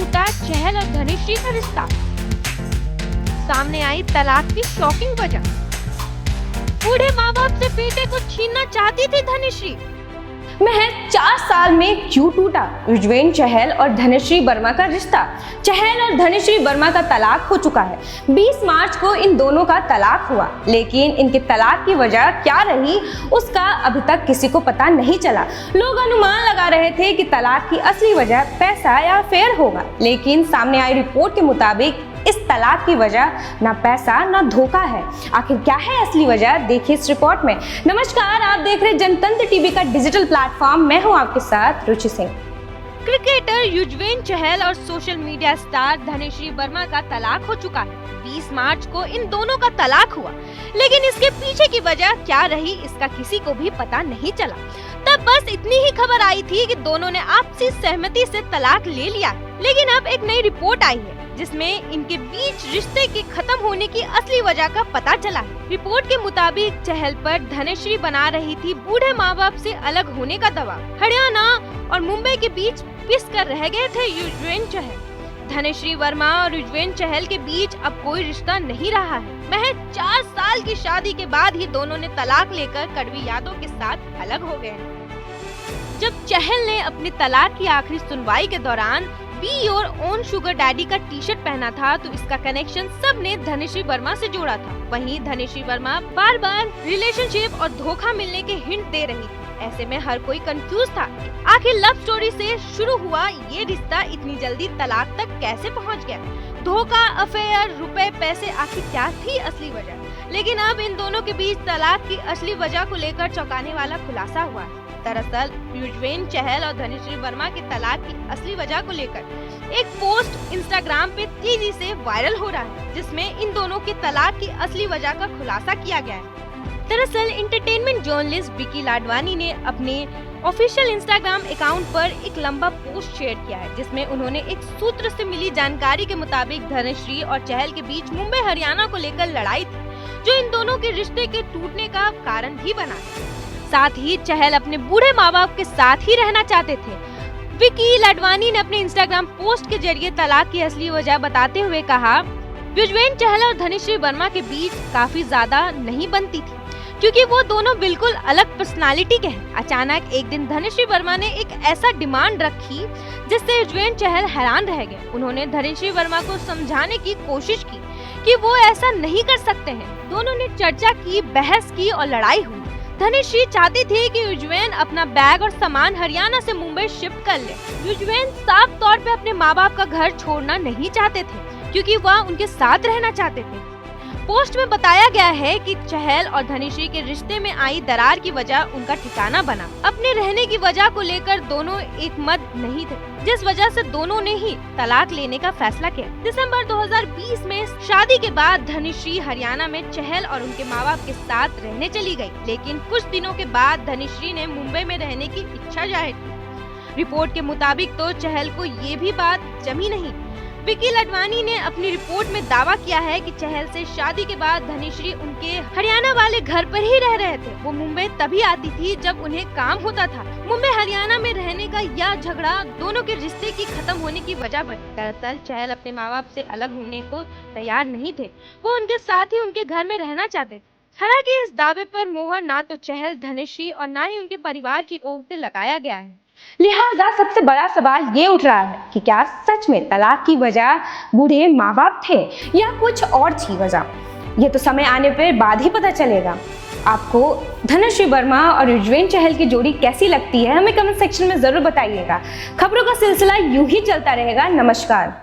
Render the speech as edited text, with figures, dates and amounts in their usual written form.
टूटा चहल और धनश्री का रिश्ता, सामने आई तलाक की शॉकिंग वजह। बूढ़े माँ बाप से बेटे को छीनना चाहती थी धनश्री। महज 4 साल में क्यों टूटा युजवेंद्र चहल और धनश्री वर्मा का रिश्ता। चहल और धनश्री वर्मा का तलाक हो चुका है। 20 मार्च को इन दोनों का तलाक हुआ, लेकिन इनके तलाक की वजह क्या रही उसका अभी तक किसी को पता नहीं चला। लोग अनुमान लगा रहे थे कि तलाक की असली वजह पैसा या अफेयर होगा, लेकिन सामने आई रिपोर्ट के मुताबिक इस तलाक की वजह ना पैसा ना धोखा है। आखिर क्या है असली वजह, देखिए इस रिपोर्ट में। नमस्कार, आप देख रहे जनतंत्र टीवी का डिजिटल प्लेटफॉर्म। मैं हूं आपके साथ रुचि सिंह। क्रिकेटर युजवेंद्र चहल और social media star Dhanashree Verma का तलाक हो चुका है। 20 मार्च को इन दोनों का तलाक हुआ, लेकिन इसके पीछे की वजह क्या रही इसका किसी को भी पता नहीं चला। तब बस इतनी ही खबर आई थी कि दोनों ने आपसी सहमति से तलाक ले लिया, लेकिन अब एक नई रिपोर्ट आई है जिसमें इनके बीच रिश्ते के खत्म होने की असली वजह का पता चला है। रिपोर्ट के मुताबिक चहल पर धनश्री बना रही थी बूढ़े माँ बाप से अलग होने का दबाव। हरियाणा और मुंबई के बीच पिस कर रह गए थे युजवेंद्र चहल। धनश्री वर्मा और युजवेंद्र चहल के बीच अब कोई रिश्ता नहीं रहा है। महज 4 साल की शादी के बाद ही दोनों ने तलाक लेकर कड़वी यादों के साथ अलग हो गए। जब चहल ने अपनी तलाक की आखिरी सुनवाई के दौरान be your own sugar daddy का टी शर्ट पहना था, तो इसका कनेक्शन सबने धनश्री वर्मा से जोड़ा था। वहीं धनश्री वर्मा बार बार रिलेशनशिप और धोखा मिलने के हिंट दे रही थी। ऐसे में हर कोई कंफ्यूज था, आखिर लव स्टोरी से शुरू हुआ ये रिश्ता इतनी जल्दी तलाक तक कैसे पहुंच गया। धोखा, अफेयर, रुपए, पैसे, आखिर क्या थी असली वजह। लेकिन अब इन दोनों के बीच तलाक की असली वजह को लेकर चौंकाने वाला खुलासा हुआ है। दरअसल युजवेंद्र चहल और धनश्री वर्मा के तलाक की असली वजह को लेकर एक पोस्ट इंस्टाग्राम पे तेजी से वायरल हो रहा है, जिसमें इन दोनों के तलाक की असली वजह का खुलासा किया गया है। दरअसल एंटरटेनमेंट जर्नलिस्ट विकी लाडवानी ने अपने ऑफिशियल इंस्टाग्राम अकाउंट पर एक लंबा पोस्ट शेयर किया है, जिसमें उन्होंने एक सूत्र से मिली जानकारी के मुताबिक धनश्री और चहल के बीच मुंबई हरियाणा को लेकर लड़ाई थी, जो इन दोनों के रिश्ते के टूटने का कारण भी बना। साथ ही चहल अपने बूढ़े माँ बाप के साथ ही रहना चाहते थे। विकी लाडवानी ने अपने इंस्टाग्राम पोस्ट के जरिए तलाक की असली वजह बताते हुए कहा, युजवेंद्र चहल और धनश्री वर्मा के बीच काफी ज्यादा नहीं बनती थी, क्योंकि वो दोनों बिल्कुल अलग पर्सनालिटी के हैं। अचानक एक दिन धनश्री वर्मा ने एक ऐसा डिमांड रखी जिससे युजवेंद्र चहल हैरान रह गए। उन्होंने धनश्री वर्मा को समझाने की कोशिश की कि वो ऐसा नहीं कर सकते हैं। दोनों ने चर्चा की, बहस की और लड़ाई हुई। धनश्री चाहती थी कि युजवेंद्र अपना बैग और सामान हरियाणा से मुंबई शिफ्ट कर ले। युजवेंद्र साफ तौर पे अपने माँ बाप का घर छोड़ना नहीं चाहते थे, क्योंकि वह उनके साथ रहना चाहते थे। पोस्ट में बताया गया है कि चहल और धनश्री के रिश्ते में आई दरार की वजह उनका ठिकाना बना। अपने रहने की वजह को लेकर दोनों एक मत नहीं थे, जिस वजह से दोनों ने ही तलाक लेने का फैसला किया। दिसंबर 2020 में शादी के बाद धनश्री हरियाणा में चहल और उनके माँ बाप के साथ रहने चली गई, लेकिन कुछ दिनों के बाद धनश्री ने मुंबई में रहने की इच्छा जाहिर की। रिपोर्ट के मुताबिक तो चहल को ये भी बात जमी नहीं। विकी लाडवानी ने अपनी रिपोर्ट में दावा किया है कि चहल से शादी के बाद धनश्री उनके हरियाणा वाले घर पर ही रह रहे थे। वो मुंबई तभी आती थी जब उन्हें काम होता था। मुंबई हरियाणा में रहने का यह झगड़ा दोनों के रिश्ते की खत्म होने की वजह बनी। दरअसल चहल अपने माँ बाप से अलग होने को तैयार नहीं थे, वो उनके साथ ही उनके घर में रहना चाहते थे। हालांकि इस दावे पर मोहर ना तो चहल, धनश्री और ना ही उनके परिवार की ओर से लगाया गया है। लिहाजा सबसे बड़ा सवाल ये उठ रहा है कि क्या सच में तलाक की वजह बूढ़े माँ बाप थे या कुछ और थी वजह। ये तो समय आने पर बाद ही पता चलेगा। आपको धनश्री वर्मा और युजवेंद्र चहल की जोड़ी कैसी लगती है, हमें कमेंट सेक्शन में जरूर बताइएगा। खबरों का सिलसिला यूं ही चलता रहेगा। नमस्कार।